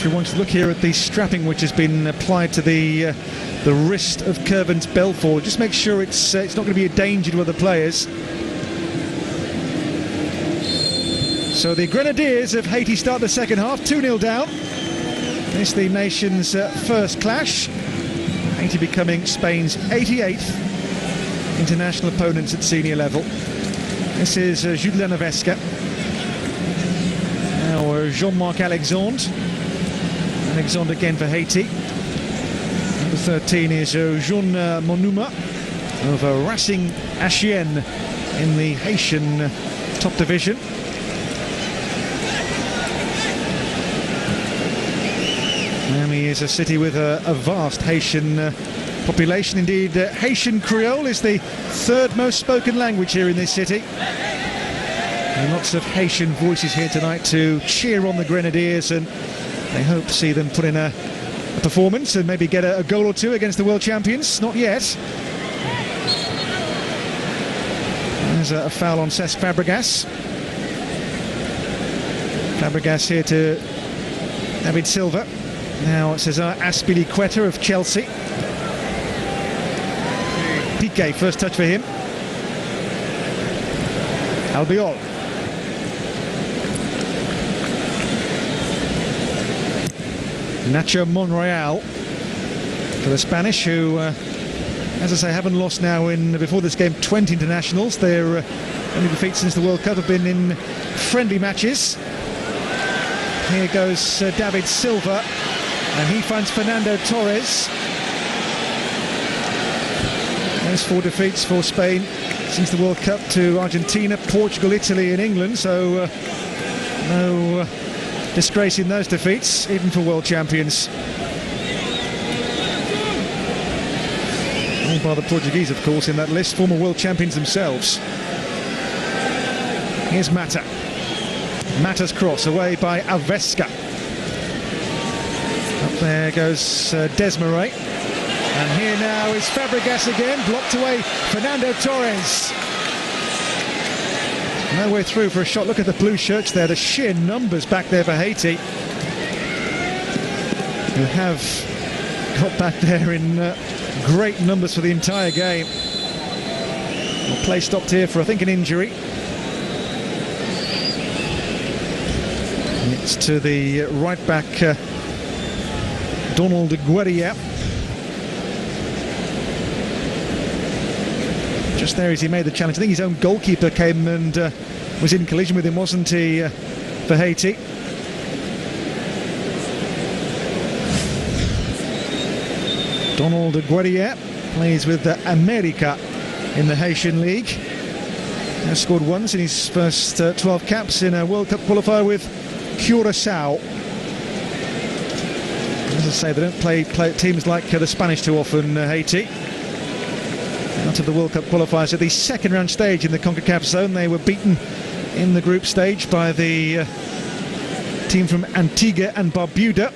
we want to look here at the strapping which has been applied to the wrist of Kervins Belfort. Just make sure it's not going to be a danger to other players. So the Grenadiers of Haiti start the second half, 2-0 down. It's the nation's first clash. Haiti becoming Spain's 88th international opponents at senior level. This is Julien Vesca. Now Jean-Marc Alexandre. Alexandre again for Haiti. Number 13 is Jean Monuma of Racing Achien in the Haitian top division. Miami is a city with a vast Haitian population. Indeed, Haitian Creole is the third most spoken language here in this city. And lots of Haitian voices here tonight to cheer on the Grenadiers, and they hope to see them put in a performance and maybe get a goal or two against the world champions. Not yet. There's a foul on Cesc Fabregas. Fabregas here to David Silva. Now Cesar Azpilicueta of Chelsea. Piqué, first touch for him. Albiol. Nacho Monreal for the Spanish, who, as I say, haven't lost now before this game 20 internationals. Their only defeats since the World Cup have been in friendly matches. Here goes David Silva, and he finds Fernando Torres. There's 4 defeats for Spain since the World Cup to Argentina, Portugal, Italy and England, so no disgrace in those defeats, even for world champions. All by the Portuguese, of course, in that list, former world champions themselves. Here's Mata. Mata's cross, away by Avesca. Up there goes Desmarais. And here now is Fabregas again, blocked away Fernando Torres. No way through for a shot. Look at the blue shirts there, the sheer numbers back there for Haiti, who have got back there in great numbers for the entire game. Well, play stopped here for, I think, an injury. And it's to the right back, Donald Guerilla. Just there as he made the challenge. I think his own goalkeeper came and was in collision with him, wasn't he, for Haiti? Donald Guerilla plays with America in the Haitian League. He has scored once in his first 12 caps in a World Cup qualifier with Curaçao. As I say, they don't play teams like the Spanish too often, Haiti. Out of the World Cup qualifiers at the second round stage in the CONCACAF zone. They were beaten in the group stage by the team from Antigua and Barbuda,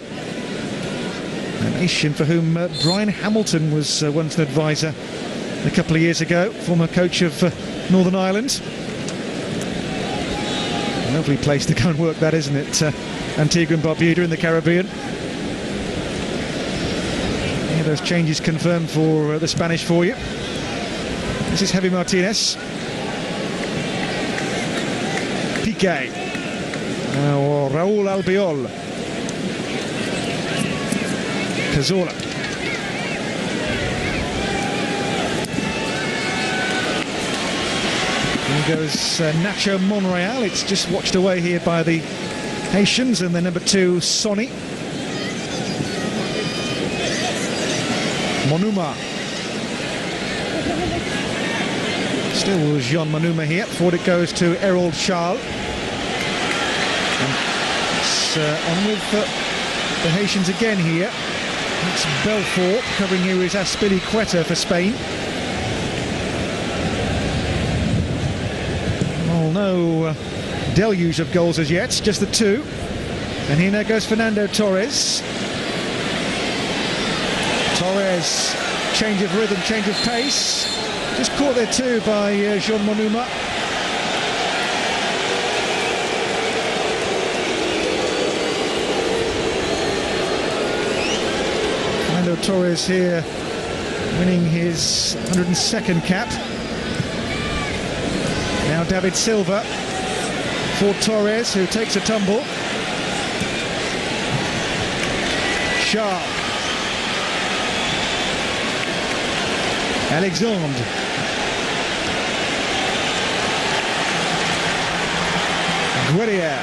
a nation for whom Brian Hamilton was once an advisor a couple of years ago, former coach of Northern Ireland. A lovely place to go and work, that, isn't it? Antigua and Barbuda in the Caribbean. Yeah, those changes confirmed for the Spanish for you. This is Javi Martinez. Piqué. Now Raúl Albiol. Cazorla. Here goes Nacho Monreal. It's just watched away here by the Haitians. And then number 2, Sonny. Monuma. Still Jean Monuma here. Forward it goes to Errol Charles. And it's on with the Haitians again here. It's Belfort. Covering here is Azpilicueta for Spain. Well, no deluge of goals as yet, just the 2. And here now goes Fernando Torres. Torres, change of rhythm, change of pace. Just caught there too by Jean Monuma. Alberto Torres here, winning his 102nd cap. Now David Silva for Torres, who takes a tumble. Shah. Alexandre. Guerrier.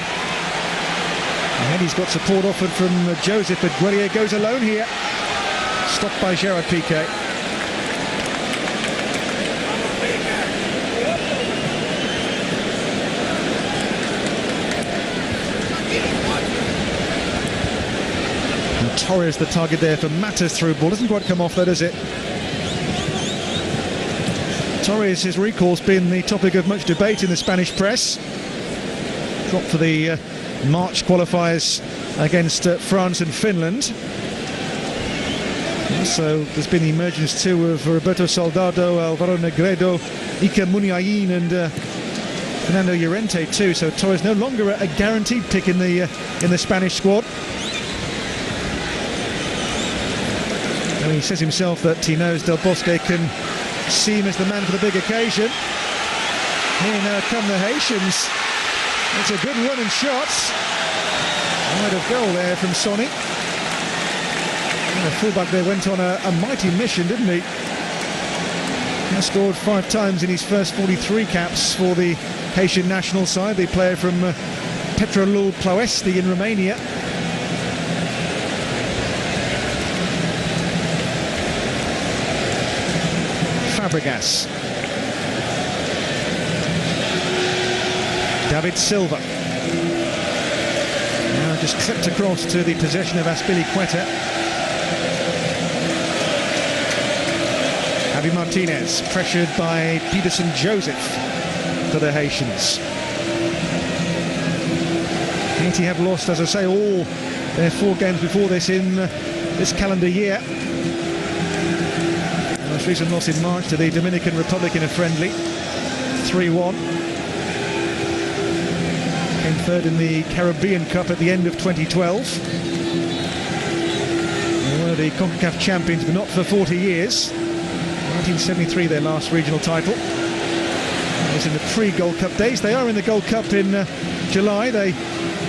And he's got support offered from Joseph, but Guerrier goes alone here. Stopped by Gerard Piqué. And Torres the target there for Mata's through ball. Doesn't quite come off though, does it? Torres, his recall's been the topic of much debate in the Spanish press. Dropped for the March qualifiers against France and Finland. Also, there's been the emergence too of Roberto Soldado, Alvaro Negredo, Iker Muniain and Fernando Llorente too. So Torres no longer a guaranteed pick in the Spanish squad. And he says himself that he knows Del Bosque can see him as the man for the big occasion. Here now come the Haitians. It's a good run and shot. Wide of goal there from Sonny. And the fullback there went on a mighty mission, didn't he? He scored 5 times in his first 43 caps for the Haitian national side. The player from Petrolul Ploesti in Romania. Fabregas. David Silva. Now just clipped across to the possession of Azpilicueta. Javi Martinez pressured by Peterson Joseph for the Haitians. Haiti have lost, as I say, all their 4 games before this in this calendar year. The most recent loss in March to the Dominican Republic in a friendly, 3-1. Came third in the Caribbean Cup at the end of 2012. They were the CONCACAF champions, but not for 40 years. 1973 their last regional title. That was in the pre-Gold Cup days. They are in the Gold Cup in July. They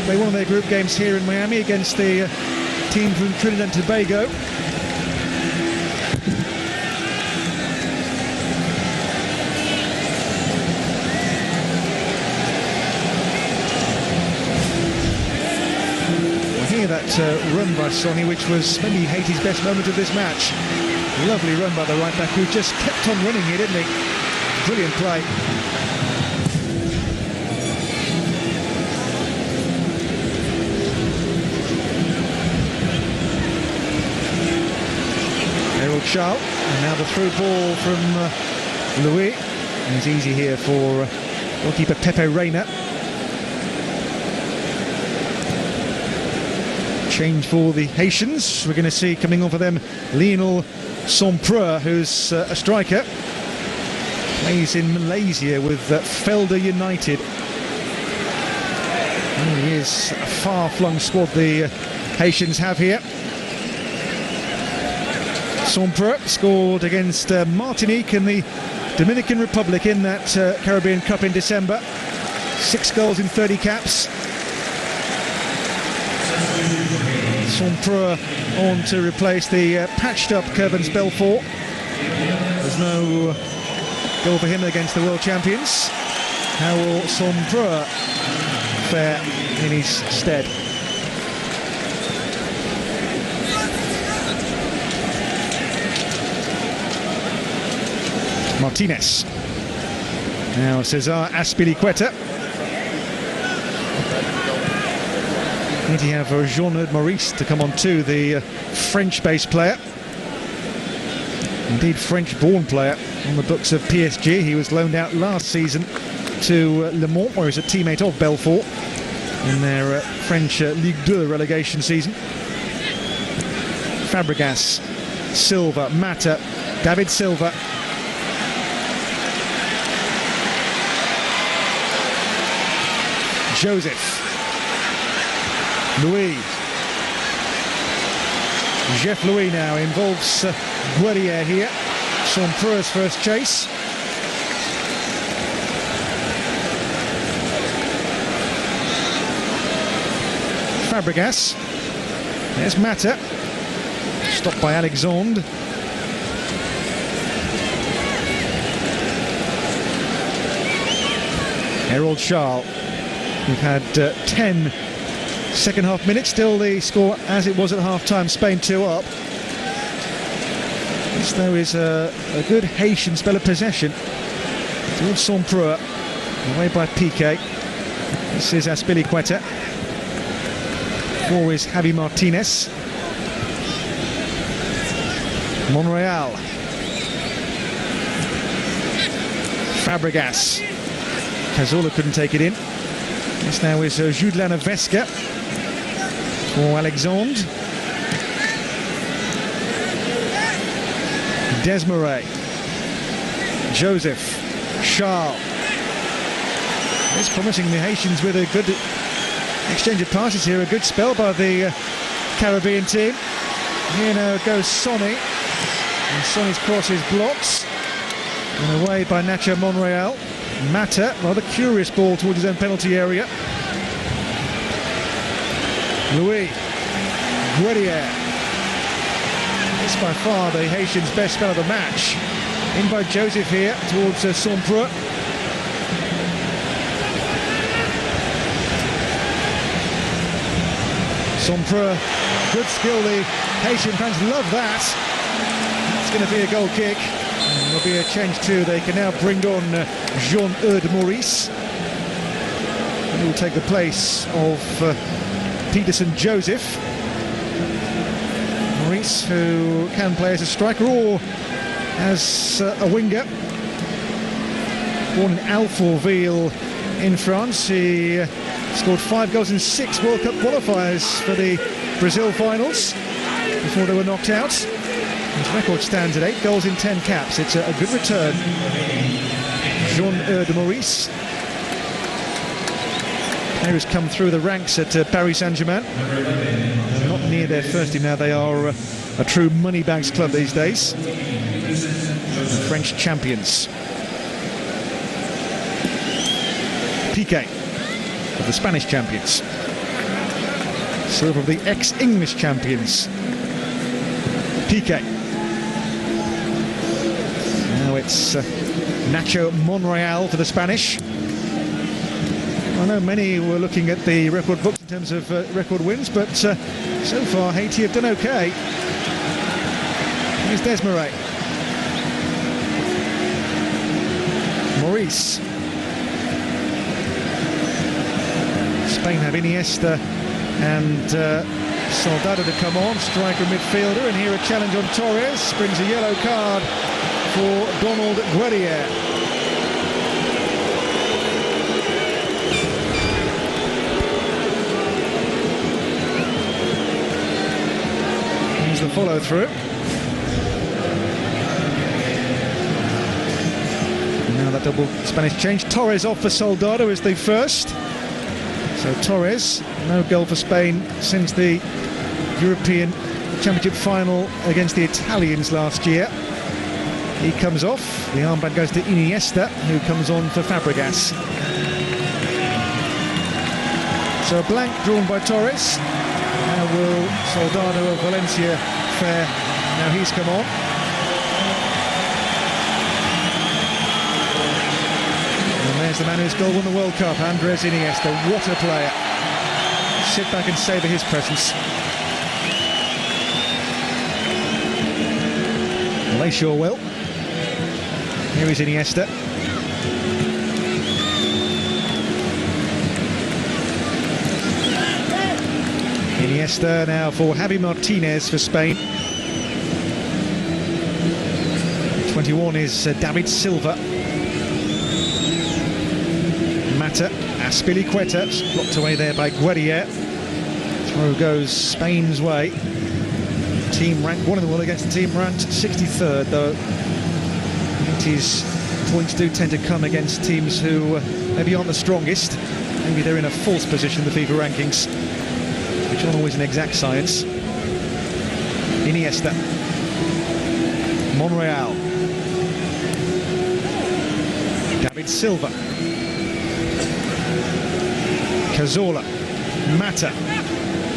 won their group games here in Miami against the team from Trinidad and Tobago. That run by Sonny, which was maybe Haiti's best moment of this match. Lovely run by the right back, who just kept on running here, didn't he? Brilliant play. Harold Charles, and now the through ball from Louis. And it's easy here for goalkeeper Pepe Reina. Change for the Haitians. We're going to see coming on for them Lionel Sompreux, who's a striker. Plays in Malaysia with Felder United. And he is a far-flung squad the Haitians have here. Sompreux scored against Martinique in the Dominican Republic in that Caribbean Cup in December. 6 goals in 30 caps. Sompreux on to replace the patched-up Kervins Belfort. There's no goal for him against the world champions. How will Sompreux fare in his stead? Martinez. Now Cesar Azpilicueta. And you have Jean-Eudes Maurice to come on too, the French-based player. Indeed, French-born player on the books of PSG. He was loaned out last season to Le Mans, where he's a teammate of Belfort in their French Ligue 2 relegation season. Fabregas, Silva, Mata, David Silva. Joseph. Louis. Jeff Louis now involves Guerrier here. Sompreur's first chase. Fabregas. There's Mata. Stopped by Alexandre. Harold Charles. We've had 10 second half minutes. Still the score as it was at half time. Spain 2 up. This though is a good Haitian spell of possession towards Sompreur. Away by Piqué. This is Azpilicueta. 4 is Javi Martinez. Monreal. Fabregas. Cazorla couldn't take it in. This now is Judelana Vesca for Alexandre. Desmarais. Joseph. Charles. It's promising the Haitians with a good exchange of passes here. A good spell by the Caribbean team. Here now goes Sonny. And Sonny's cross is blocked. And away by Nacho Monreal. Mata, rather curious ball towards his own penalty area. Louis. Guerrier. It's by far the Haitians' best spell of the match. In by Joseph here towards Sompreur. Sompreur, good skill. The Haitian fans love that. It's going to be a goal kick. And there'll be a change too. They can now bring on Jean-Eudes Maurice. He will take the place of Peterson Joseph. Maurice, who can play as a striker or as a winger. Born in Alfortville in France. He scored 5 goals in 6 World Cup qualifiers for the Brazil finals before they were knocked out. His record stands at 8 goals in 10 caps. It's a good return. Jean-Eudes Maurice. Players come through the ranks at Paris Saint-Germain. Not near their first team now. They are a true moneybags club these days. French champions. Piqué of the Spanish champions. Silver of the ex-English champions. Piqué. Now it's Nacho Monreal for the Spanish. I know many were looking at the record books in terms of record wins, but so far Haiti have done okay. Here's Desmarais. Maurice. Spain have Iniesta and Soldado to come on, striker midfielder, and here a challenge on Torres, brings a yellow card for Donald Guerrier. Here's the follow through. Now that double Spanish change. Torres off for Soldado is the first. So Torres, no goal for Spain since the European Championship final against the Italians last year. He comes off. The armband goes to Iniesta, who comes on for Fabregas. So a blank drawn by Torres. Now will Soldado of Valencia fare? Now he's come on. There's the man who's goal won the World Cup, Andres Iniesta. What a player. Sit back and savour his presence. Well, they sure will. Here is Iniesta. Iniesta now for Javi Martinez for Spain. 21 is David Silva. Mata, Azpilicueta, blocked away there by Guerrier. Throw goes Spain's way. Team ranked 1 in the world against the team ranked 63rd, though Haiti's points do tend to come against teams who maybe aren't the strongest. Maybe they're in a false position in the FIFA rankings, which aren't always an exact science. Iniesta. Monreal. David Silva. Cazorla. Mata.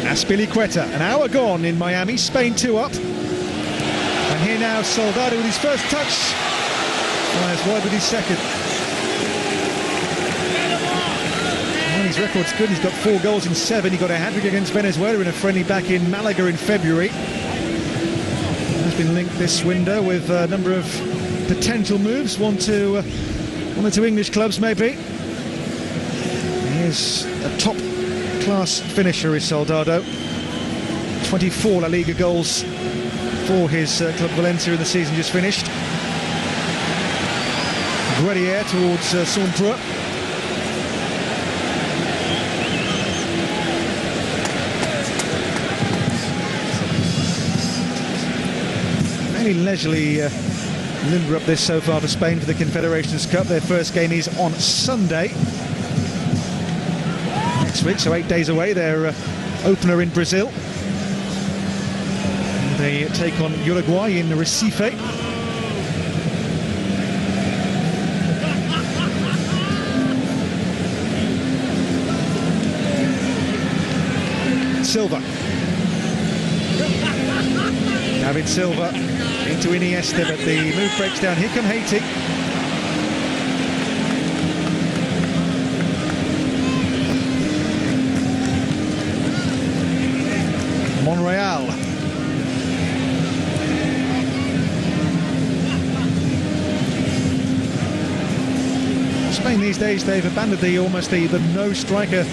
Azpilicueta. An hour gone in Miami. Spain 2 up. And here now Soldado with his first touch. Flies wide with his second. Well, his record's good. He's got 4 goals in 7. He got a hat-trick against Venezuela in a friendly back in Malaga in February. Has been linked this window with a number of potential moves. One or two English clubs maybe. He is a top-class finisher, is Soldado. 24 La Liga goals for his club Valencia in the season just finished. Guerrier towards Sampre. Very leisurely limber up this so far for Spain for the Confederations Cup. Their first game is on Sunday next week, so 8 days away. Their opener in Brazil. And they take on Uruguay in Recife. Silva. David Silva into Iniesta, but the move breaks down. Here come Haiti. Monreal. Spain these days, they've abandoned the no striker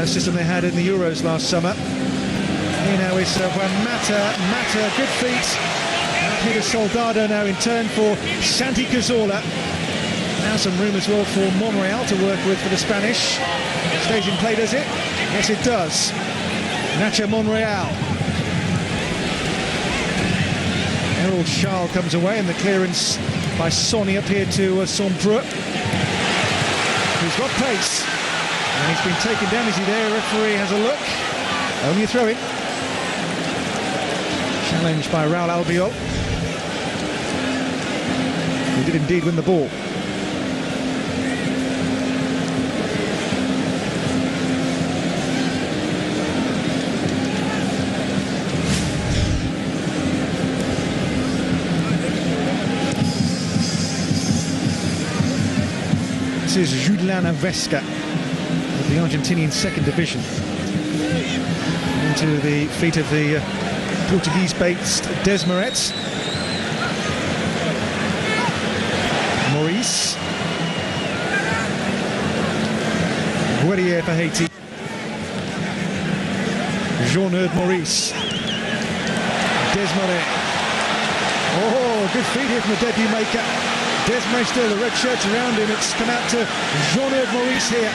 system they had in the Euros last summer. Here now is Mata, good feet. Here to Soldado now in turn for Santi Cazorla. Now some room as well for Monreal to work with for the Spanish. Stays in play, does it? Yes, it does. Nacho Monreal. Errol Charles comes away, and the clearance by Sonny up here to Sampre, who's got pace. And he's been taken down. Is he there? Referee has a look. Only a throw-in. Challenged by Raul Albiol, who did indeed win the ball. This is Juliana Vesca of the Argentinian second division. Into the feet of the Portuguese-based Desmaret. Maurice. Guerrier for Haiti. Jean-Eudes Maurice. Desmaret. Oh, good feed here from the debut maker. Desmaret still, the red shirts around him. It's come out to Jean-Eudes Maurice here.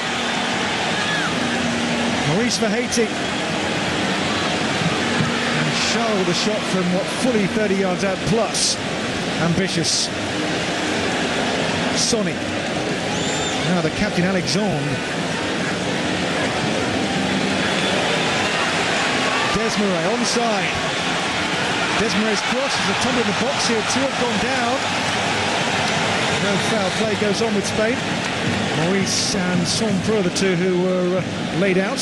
Maurice for Haiti. Charles with a shot from fully 30 yards out plus. Ambitious. Sonny. Now the captain Alexandre. Desmaret onside. Desmaret's cross is a tumble in the box here. 2 have gone down. No foul play goes on with Spain. Maurice and Sampre, the 2 who were laid out.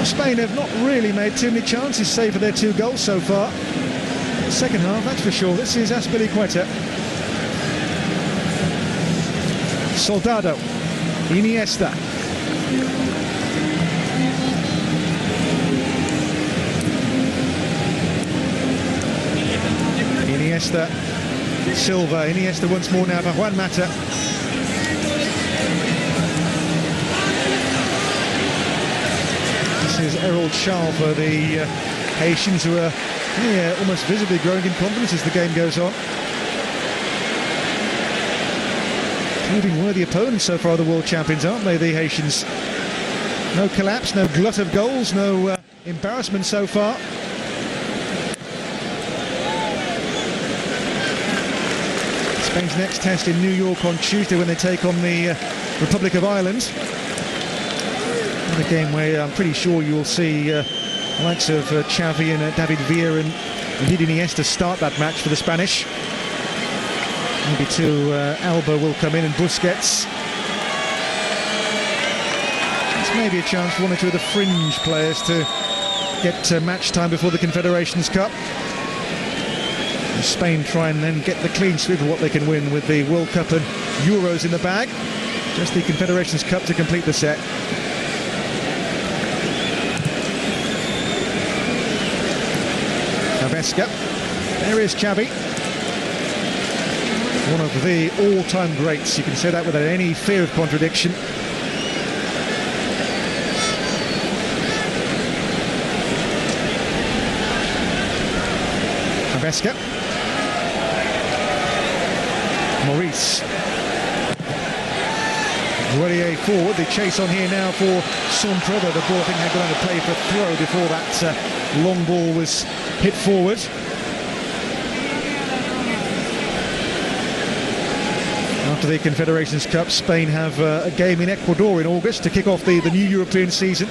Spain have not really made too many chances, save for their 2 goals so far. Second half, that's for sure. This is Azpilicueta. Soldado. Iniesta. Iniesta. Silva. Iniesta once more now for Juan Mata. Is Errol Charles for the Haitians, who are almost visibly growing in confidence as the game goes on. Proving worthy opponents so far, the world champions, aren't they, the Haitians? No collapse, no glut of goals, no embarrassment so far. Spain's next test in New York on Tuesday when they take on the Republic of Ireland. Another game where I'm pretty sure you'll see likes of Xavi and David Villa and indeed Iniesta start that match for the Spanish. Maybe too Alba will come in and Busquets. It's maybe a chance for one or two of the fringe players to get match time before the Confederations Cup. And Spain try and then get the clean sweep of what they can win with the World Cup and Euros in the bag. Just the Confederations Cup to complete the set. Vesca. There is Xavi. One of the all-time greats. You can say that without any fear of contradiction. Vesca. Maurice. Guerrier forward. The chase on here now for Centre. The ball, I think, had gone to play for a throw before that long ball was hit forward. After the Confederations Cup, Spain have a game in Ecuador in August to kick off the new European season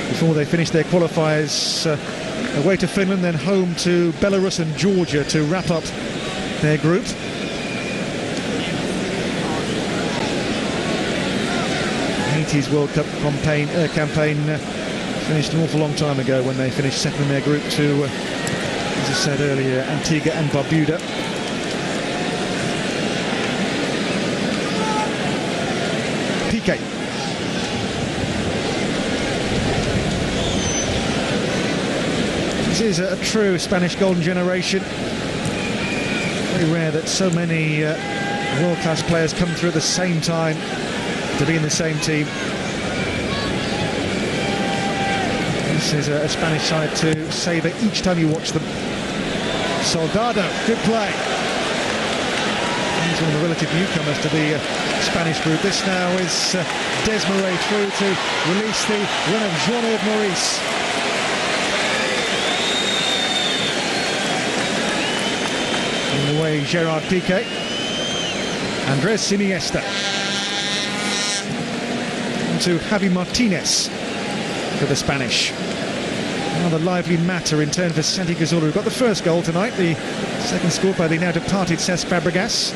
before they finish their qualifiers away to Finland, then home to Belarus and Georgia to wrap up their group. Haiti's World Cup campaign finished an awful long time ago when they finished second in their group to, as I said earlier, Antigua and Barbuda. Piqué. This is a true Spanish golden generation. Very rare that so many world-class players come through at the same time to be in the same team. This is a Spanish side to savour each time you watch them. Soldado, good play. He's one of the relative newcomers to the Spanish group. This now is Desmarais through to release the run of Jean-Yves Maurice. In the way, Gerard Piqué. Andres Iniesta. To Javi Martinez for the Spanish. Another lively matter in turn for Santi Cazorla, who got the first goal tonight, the second scored by the now departed Cesc Fabregas.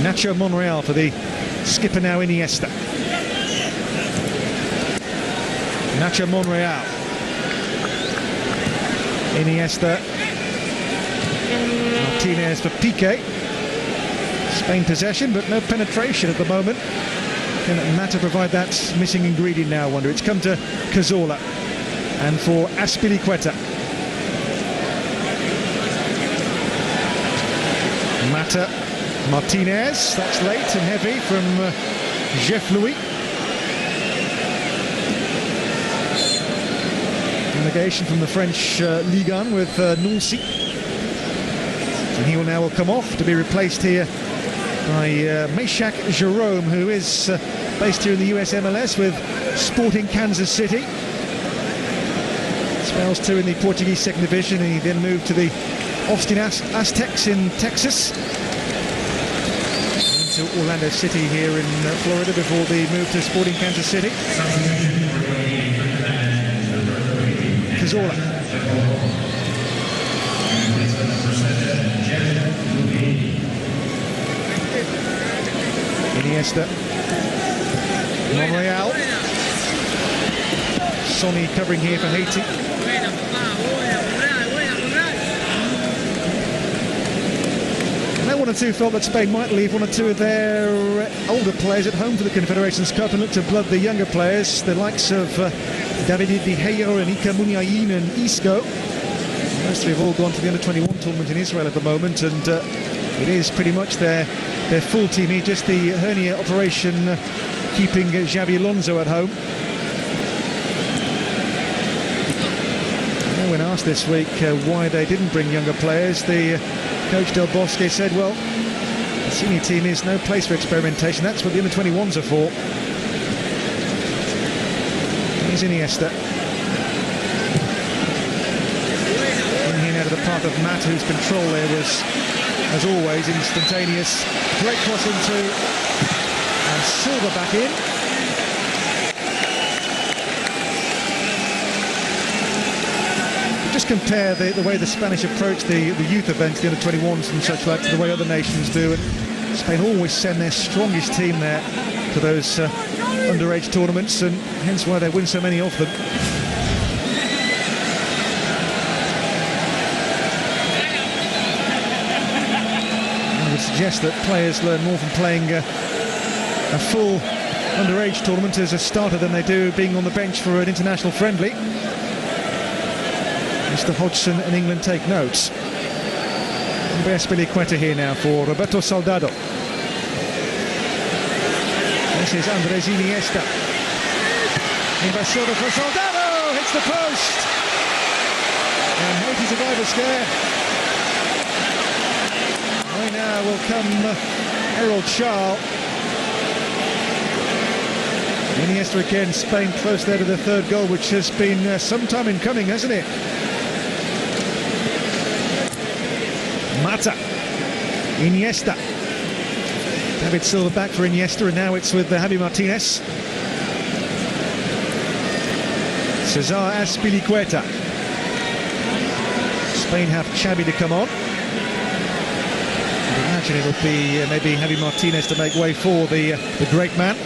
Nacho Monreal for the skipper now, Iniesta. Nacho Monreal. Iniesta. Martinez for Piqué. Spain possession, but no penetration at the moment. Can Mata provide that missing ingredient now, I wonder? It's come to Cazorla. And for Azpilicueta. Mata. Martinez. That's late and heavy from Jeff Louis. Relegation from the French Ligue 1 with Nancy. And he will now come off to be replaced here by Meshack Jerome, who is based here in the US MLS with Sporting Kansas City. Spells too in the Portuguese second division. He then moved to the Austin Aztecs in Texas. Into Orlando City here in Florida before the move to Sporting Kansas City. Cazorla. Iniesta. Monreal. Sonny covering here for Haiti. Now one or two felt that Spain might leave one or two of their older players at home for the Confederations Cup and look to blood the younger players, the likes of David De Gea and Ika Muniain and Isco. Most three have all gone to the under-21 tournament in Israel at the moment, and it is pretty much their full team here, just the hernia operation keeping Xabi Alonso at home. When asked this week why they didn't bring younger players, the coach Del Bosque said, well, the senior team is no place for experimentation, that's what the under-21s are for. Here's Iniesta. In here now to the path of Matt, whose control there was, as always, instantaneous. Great cross into, and Silva back in. just compare the way the Spanish approach the youth events, the under-21s and such like, to the way other nations do. And Spain always send their strongest team there to those underage tournaments, and hence why they win so many of them. I would suggest that players learn more from playing a full underage tournament as a starter than they do being on the bench for an international friendly. Mr. Hodgson and England take notes. Espilicueta here now for Roberto Soldado. This is Andres Iniesta. Invasora for Soldado, hits the post. And Haiti survive a scare. Right now will come Harold Charles. Iniesta again, Spain close there to the third goal, which has been some time in coming, hasn't it? Mata, Iniesta, David Silva back for Iniesta, and now it's with Javi Martinez. Cesar Azpilicueta. Spain have Xavi to come on. I'd imagine it would be maybe Javi Martinez to make way for the great man.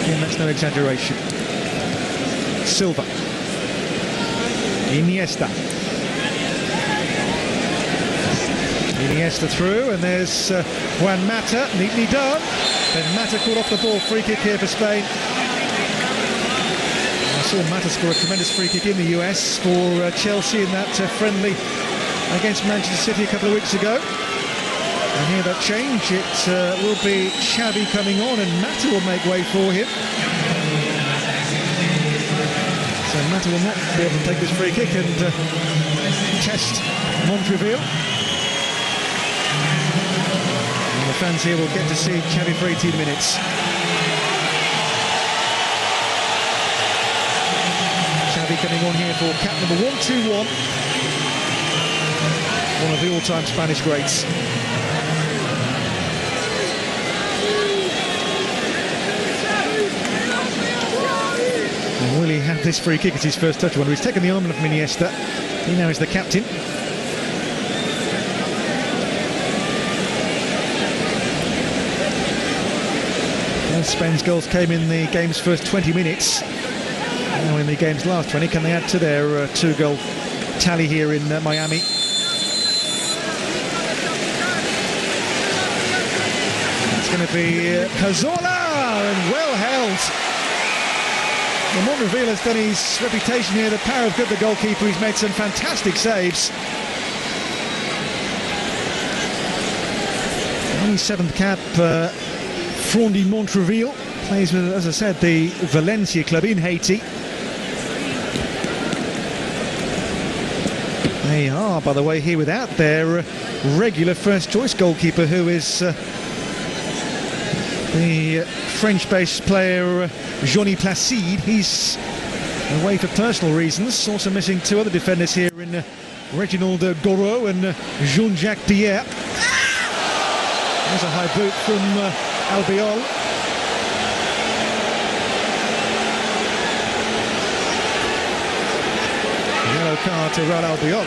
Again, that's no exaggeration. Silva, Iniesta. Iniesta through, and there's Juan Mata, neatly done. Then Mata caught off the ball, free kick here for Spain. I saw Mata score a tremendous free kick in the US for Chelsea in that friendly against Manchester City a couple of weeks ago. And here that change, it will be Xavi coming on, and Mata will make way for him. So Mata will not be able to take this free kick and test Montreville. The fans here will get to see Xavi for 18 minutes. Xavi coming on here for cap number 121. One of the all-time Spanish greats. And will he have this free kick as his first touch? When he's taken the arm from Iniesta, he now is the captain. Spain's goals came in the game's first 20 minutes. Now in the game's last 20, can they add to their two-goal tally here in Miami? It's going to be Cazorla, and well held. Well, Montreville has done his reputation here, the power of good, the goalkeeper. He's made some fantastic saves. Only seventh cap. Frondi Montreville plays with, as I said, the Valencia club in Haiti. They are, by the way, here without their regular first-choice goalkeeper, who is the French-based player Johnny Placide. He's away for personal reasons. Also missing two other defenders here in Reginald Goro and Jean-Jacques Pierre. There's a high boot from Albiol. Yellow card to Raul Albiol.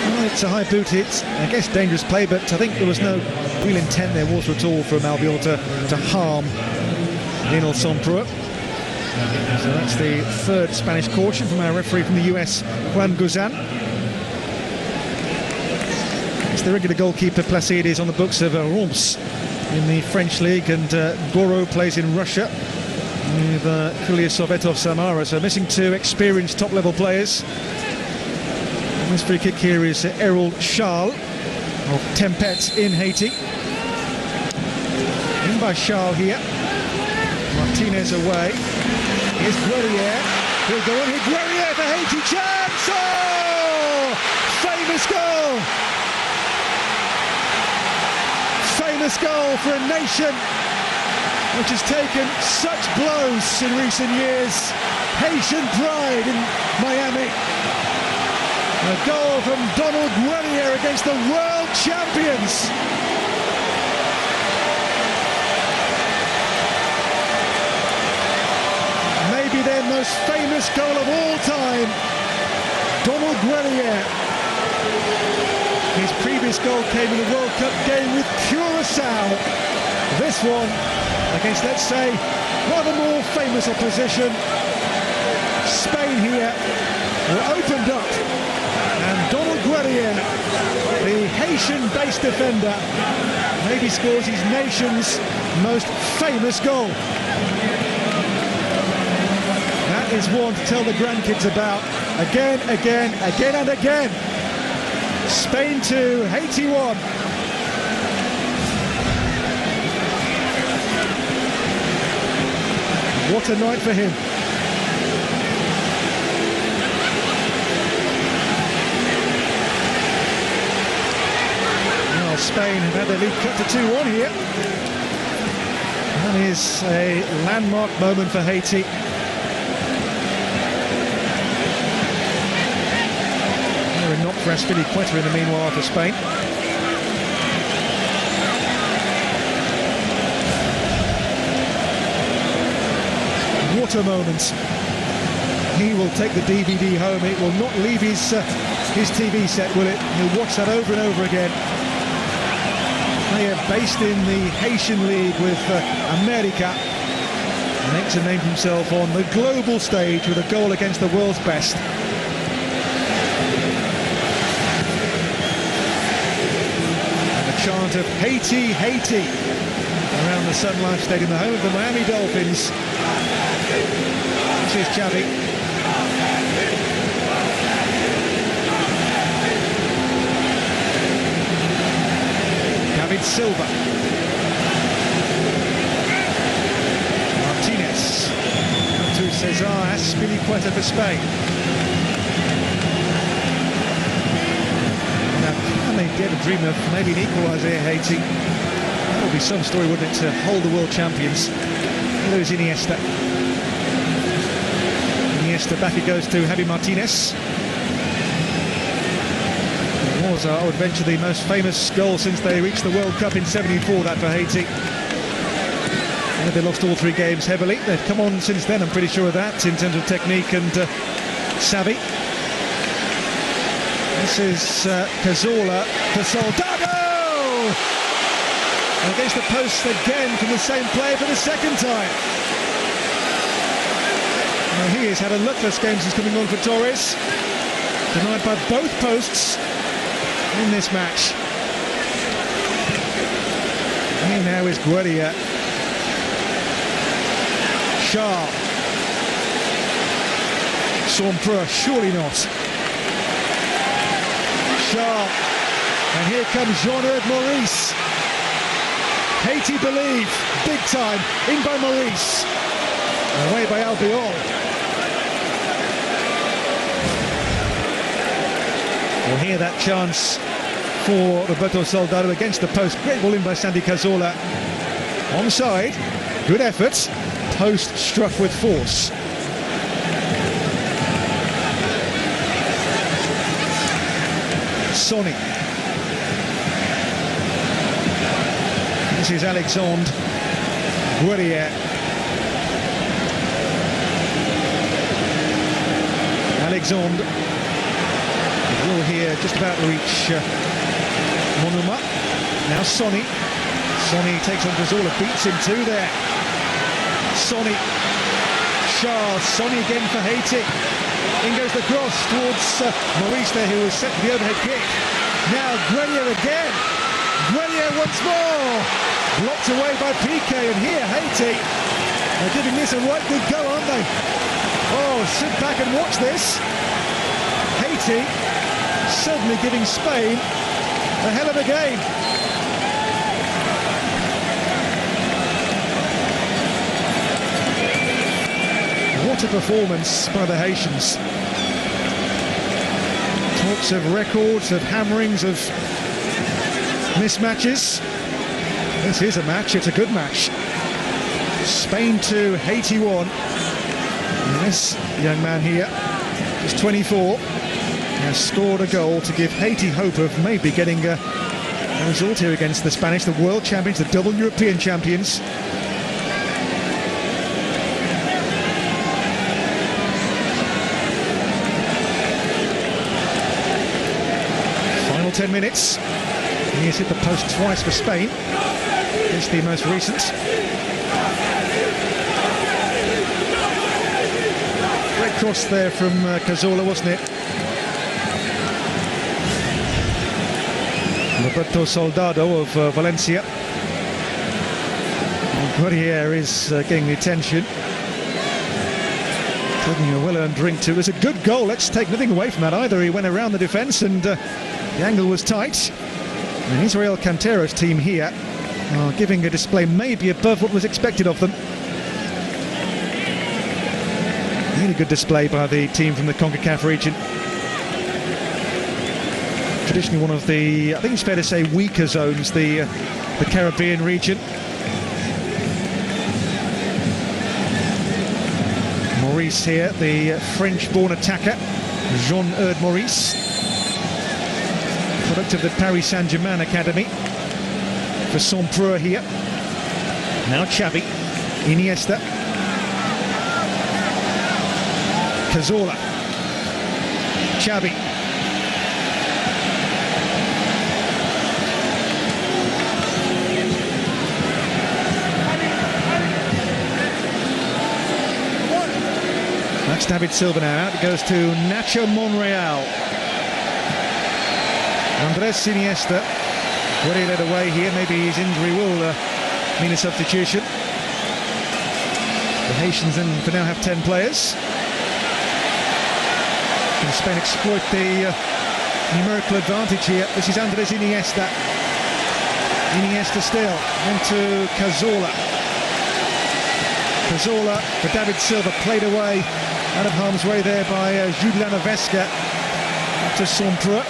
Well, it's a high boot hit. I guess dangerous play, but I think there was no real intent there was at all from Albiol to harm Lionel Sompreux. So that's the third Spanish caution from our referee from the US, Juan Guzan. The regular goalkeeper Placide is on the books of Reims in the French league, and Goro plays in Russia with Kulia Sovetov Samara, so missing two experienced top-level players. And this free kick here is Errol Charles of Tempet in Haiti. In by Charles here. Martinez away. Here's Guerrier. He'll go on here. Guerrier for Haiti. Chance! Oh! Famous goal! Famous goal for a nation which has taken such blows in recent years. Haitian pride in Miami. A goal from Donald Guerrier against the world champions. most famous goal of all time, Donald Guerrier. His previous goal came in the World Cup game with Curaçao. This one against, let's say, rather more famous opposition. Spain here were opened up, and Donald Guerrier, the Haitian-based defender, maybe scores his nation's most famous goal. That is one to tell the grandkids about again, again, again and again. Spain 2, Haiti 1. What a night for him. Well, Spain have had their lead cut to 2-1 here. That is a landmark moment for Haiti. They're a knock for Azpilicueta in the meanwhile for Spain. What a moment. He will take the DVD home. It will not leave his TV set, will it? He'll watch that over and over again. They are based in the Haitian League with America. Makes a name for himself on the global stage with a goal against the world's best. And a chant of Haiti, Haiti around the Sun Life Stadium, the home of the Miami Dolphins. This is Xavi. David Silva. Martinez. To Cesar Azpilicueta for Spain. Now, can they dare to dream of maybe an equaliser here, Haiti? That would be some story, wouldn't it, to hold the world champions. Lose Iniesta. Iniesta back it goes to Javi Martinez. It was, I would venture, the most famous goal since they reached the World Cup in '74, that for Haiti. And they lost all 3 games heavily. They've come on since then, I'm pretty sure of that, in terms of technique and savvy. This is Cazorla for Soldado! Against the post again from the same player for the second time. Now he has had a luckless game since coming on for Torres. Denied by both posts in this match. Here now is Guerrier. Charles. Sompra, surely not. Charles. And here comes Jean-Eudes Maurice. Haiti believe, big time, in by Maurice. Away by Albiol. We'll hear that chance for Roberto Soldado against the post. Great ball in by Sandy Cazorla. Onside, good effort. Post struck with force. Sonny. This is Alexandre Guerrier. Alexandre will here just about reach Monuma. Now Sonny. Sonny takes on Cazorla, beats him too there. Sonny. Charles. Sonny again for Haiti. In goes the cross towards Maurice there, who was set for the overhead kick. Now Guerrier again. Guerrier once more. Blocked away by Piqué, and here Haiti are giving this a right good go, aren't they? Oh, sit back and watch this. Haiti suddenly giving Spain a hell of a game. What a performance by the Haitians. Talks of records, of hammerings, of mismatches. This is a match, it's a good match. Spain 2, Haiti 1. And this young man here, just 24, has scored a goal to give Haiti hope of maybe getting a result here against the Spanish, the world champions, the double European champions. 10 minutes. He has hit the post twice for Spain. It's the most recent. Great cross there from Cazorla, wasn't it? Roberto Soldado of Valencia. Guerrier is getting the attention. Taking a well-earned drink too. It was a good goal. Let's take nothing away from that either. He went around the defence and the angle was tight. And Israel Cantero's team here are giving a display maybe above what was expected of them. Really good display by the team from the CONCACAF region. Traditionally one of the, I think it's fair to say, weaker zones, the Caribbean region. Maurice here, the French-born attacker, Jean-Eudes Maurice, product of the Paris Saint-Germain academy. For Saint-Preux here. Now Xavi, Iniesta, Cazorla, Xavi. That's David Silva now. Out it goes to Nacho Monreal. Andres Iniesta. Very led away here. Maybe his injury will mean a substitution. The Haitians then for now have 10 players. Can Spain exploit the numerical advantage here? This is Andres Iniesta. Iniesta still. Into Cazorla. Cazorla for David Silva. Played away out of harm's way there by Juliana Vesca. To Saint-Preux.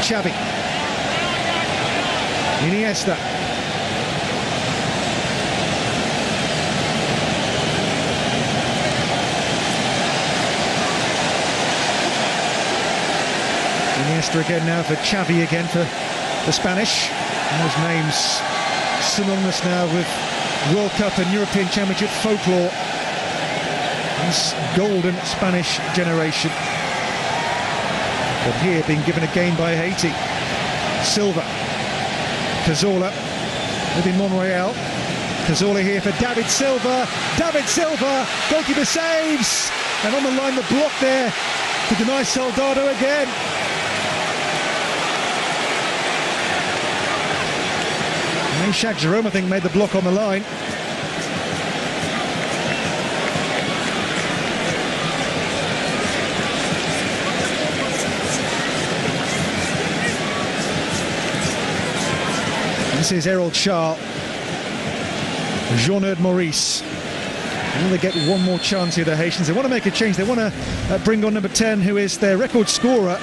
Xavi. Iniesta. Iniesta again now for Xavi again for the Spanish. And those names synonymous now with World Cup and European Championship folklore. This golden Spanish generation. But here being given a game by Haiti. Silva. Cazorla. Maybe Monreal. Cazorla here for David Silva. David Silva. Goalkeeper saves. And on the line the block there to deny Soldado again. Meshack Jerome, I think, made the block on the line. This is Errol Charles, Jean-Eudes Maurice. Will they get one more chance here, the Haitians? They want to make a change. They want to bring on number 10, who is their record scorer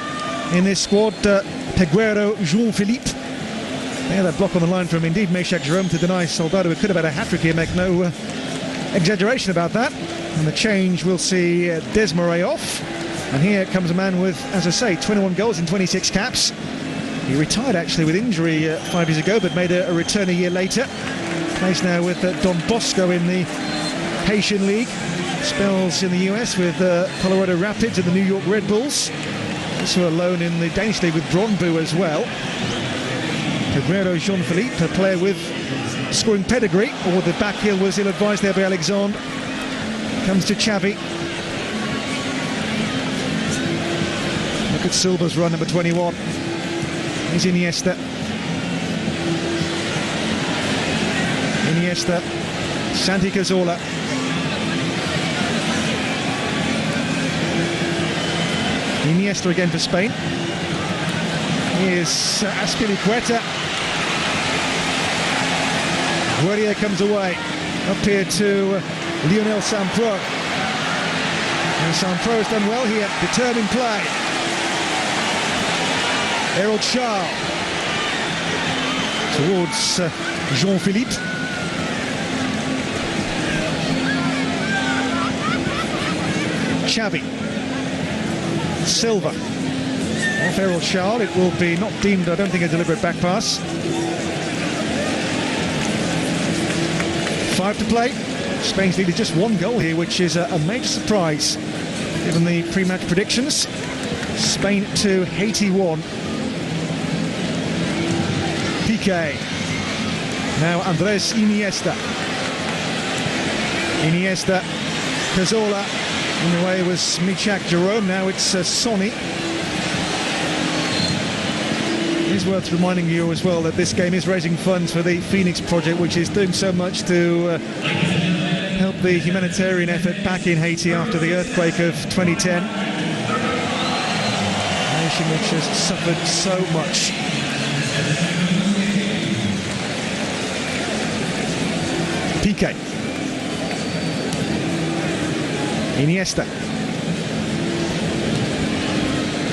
in this squad, Peguero Jean-Philippe. Yeah, that block on the line from indeed Meshack Jerome to deny Soldado, who could have had a hat-trick here, make no exaggeration about that. And the change will see Desmarais off. And here comes a man with, as I say, 21 goals in 26 caps. He retired actually with injury 5 years ago, but made a return a year later. Plays now with Don Bosco in the Haitian League. Spells in the US with Colorado Rapids and the New York Red Bulls. Also a loan in the Danish League with Brøndby as well. Peguero Jean-Philippe, a player with scoring pedigree, or the back heel was ill-advised there by Alexandre. Comes to Xavi. Look at Silva's run, number 21. Here's Iniesta. Iniesta. Santi Cazorla. Iniesta again for Spain. Here's Azpilicueta. Guerrier comes away. Up here to Lionel Saint-Preux. And Saint-Preux has done well here. Determined play. Errol Charles. Towards Jean-Philippe. Xavi. Silva. Off Errol Charles. It will be not deemed, I don't think, a deliberate back pass. 5 to play. Spain's needed just one goal here, which is a major surprise given the pre-match predictions. Spain 2, Haiti 1. Piqué. Now Andres Iniesta. Iniesta, Cazorla. In the way was Michak Jerome. Now it's Sonny. It is worth reminding you as well that this game is raising funds for the Phoenix Project, which is doing so much to help the humanitarian effort back in Haiti after the earthquake of 2010. A nation which has suffered so much. Piqué. Iniesta.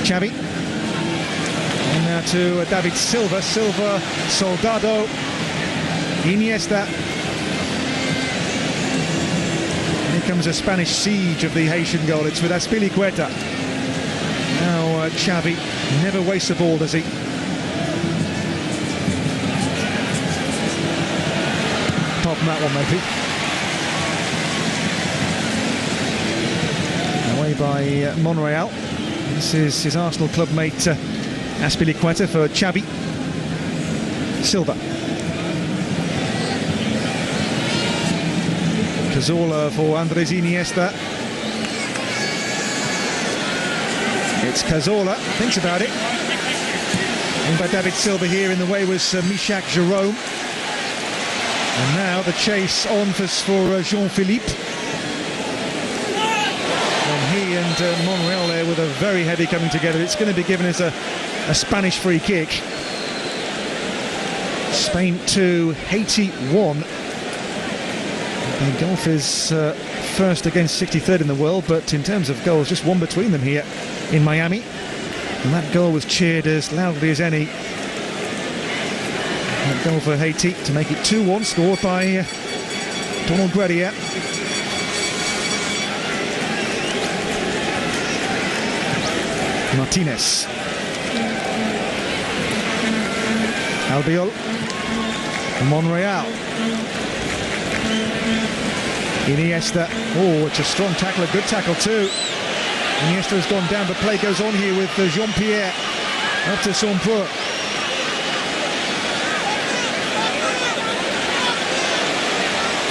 Xavi. And now to David Silva. Silva, Soldado. Iniesta. Here comes a Spanish siege of the Haitian goal. It's with Azpilicueta. Now Xavi never wastes a ball, does he? Apart from that one, maybe. Away by Monreal. This is his Arsenal club mate Azpilicueta for Xavi. Silva. Cazorla for Andres Iniesta. It's Cazorla, thinks about it. And by David Silva here, in the way was Michak Jerome. And now the chase on for Jean-Philippe. And he and Monreal there with a very heavy coming together. It's going to be given as a Spanish free kick. Spain 2, Haiti 1. And golf is first against 63rd in the world, but in terms of goals, just one between them here in Miami. And that goal was cheered as loudly as any. That goal for Haiti to make it 2-1, scored by Donald Guerrier. Martinez. Albiol. Monreal. Iniesta. Oh, it's a strong tackle, a good tackle too. Iniesta has gone down, but play goes on here with Jean-Pierre up to Sompreux.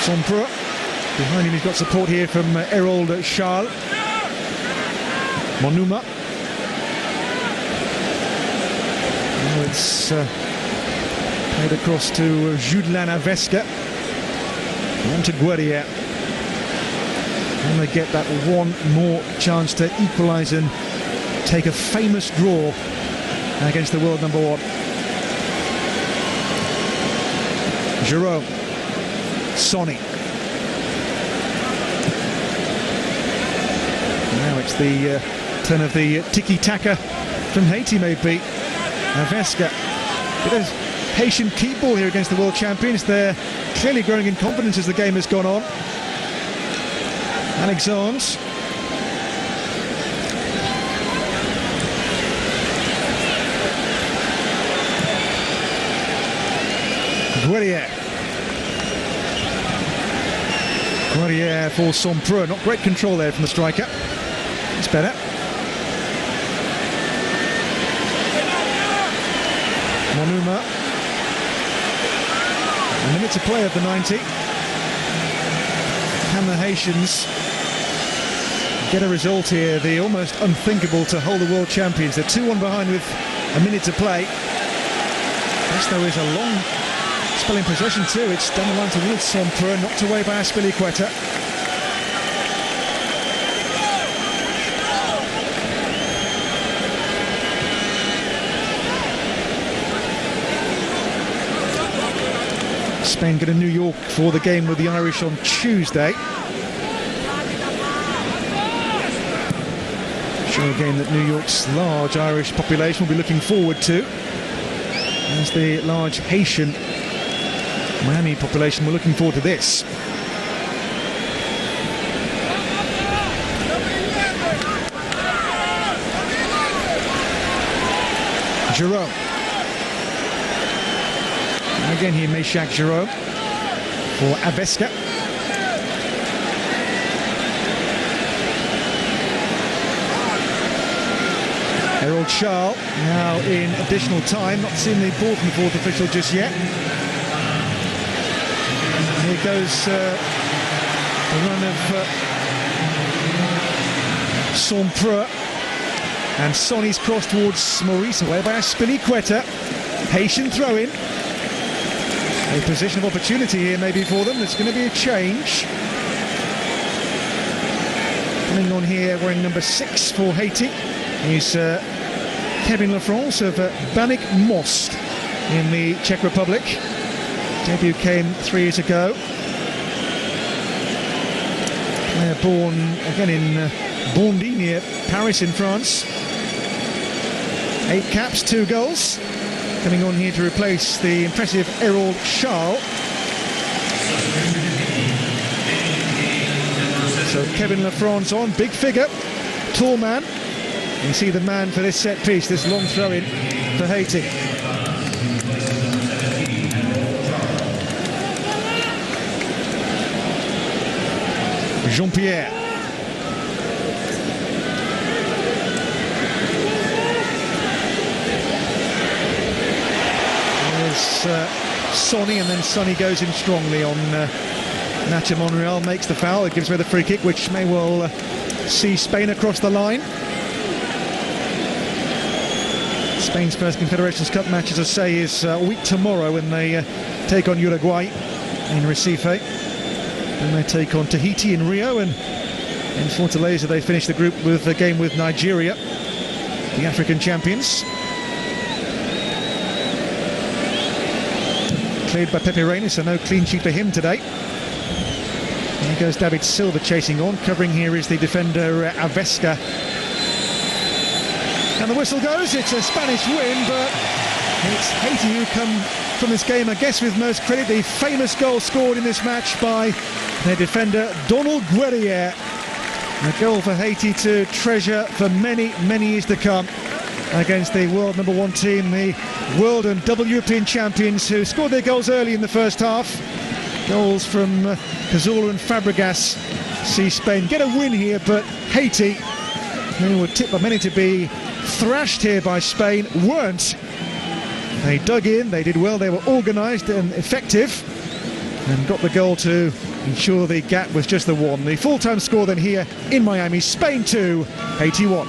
Sompreux. Behind him he's got support here from Errol Charles. Monuma. Now it's played across to Judelin Aveska. On to Guerrier. And they get that one more chance to equalise and take a famous draw against the world number 1. Jerome. Sonny. Now it's the turn of the tiki-taka from Haiti, maybe. Aveska. Bit of Haitian keep ball here against the world champions. They're clearly growing in confidence as the game has gone on. Alexandre. Guerrier. Guerrier for Sompreux. Not great control there from the striker. It's better. Monuma. A minute to play of the 90. Can the Haitians get a result here? The almost unthinkable to hold the world champions. They're 2-1 behind with a minute to play. This, though, is a long spell in possession too. It's down the line towards Sompreux, knocked away by Azpilicueta. Spain go to New York for the game with the Irish on Tuesday. Sure, a game that New York's large Irish population will be looking forward to, as the large Haitian Miami population were looking forward to this. Jerome. Again here, Michak Jerome for Aveska. Errol Charles now in additional time. Not seen the ball from the fourth official just yet. Here goes the run of Sompreux. And Sonny's cross towards Maurice, away by Aspilicueta. Haitian throw-in. A position of opportunity here maybe for them. There's going to be a change. Coming on here wearing number 6 for Haiti is Kevin Lafrance of Banik Most in the Czech Republic. Debut came 3 years ago. Player born again in Bondy near Paris in France. 8 caps, 2 goals. Coming on here to replace the impressive Errol Charles. So Kevin Lafrance on, big figure, tall man. You see the man for this set piece, this long throw-in for Haiti. Jean-Pierre. There's Sonny, and then Sonny goes in strongly on Nacho Monreal, makes the foul. It gives away the free kick, which may well see Spain across the line. Spain's first Confederations Cup match, as I say, is a week tomorrow when they take on Uruguay in Recife. Then they take on Tahiti in Rio, and in Fortaleza they finish the group with a game with Nigeria, the African champions. Cleared by Pepe Reina, so no clean sheet for him today. There goes David Silva chasing on. Covering here is the defender Avesca. And the whistle goes. It's a Spanish win, but it's Haiti who come from this game, I guess, with most credit. The famous goal scored in this match by their defender Donald Guerrier. A goal for Haiti to treasure for many, many years to come against the world number 1 team, the world and double European champions, who scored their goals early in the first half. Goals from Cazorla and Fabregas see Spain get a win here, but Haiti, who were tipped by many to be thrashed here by Spain, weren't. They dug in, they did well, they were organised and effective, and got the goal to ensure the gap was just the 1. The full-time score then here in Miami: Spain 2, Haiti 1.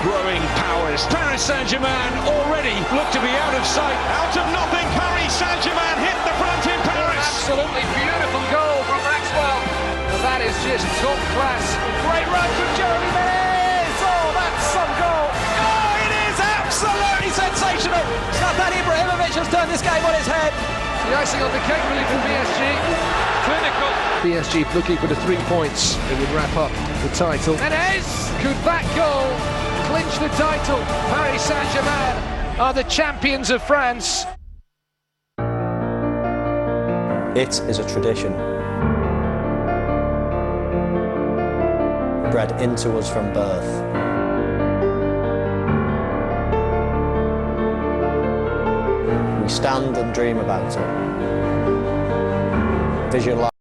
Growing powers. Paris Saint-Germain already look to be out of sight. Out of nothing, Paris Saint-Germain hit the front in Paris. Absolutely beautiful goal from Maxwell. And that is just top class. Great run from Jeremy Menez. Oh, that's some goal. Oh, it is absolutely sensational. Zlatan Ibrahimovic has turned this game on his head. The icing on the cake really for PSG. Clinical. PSG looking for the 3 points. It would wrap up the title. Menez, could that goal clinch the title? Paris Saint-Germain are the champions of France. It is a tradition, bred into us from birth. We stand and dream about it. Visualize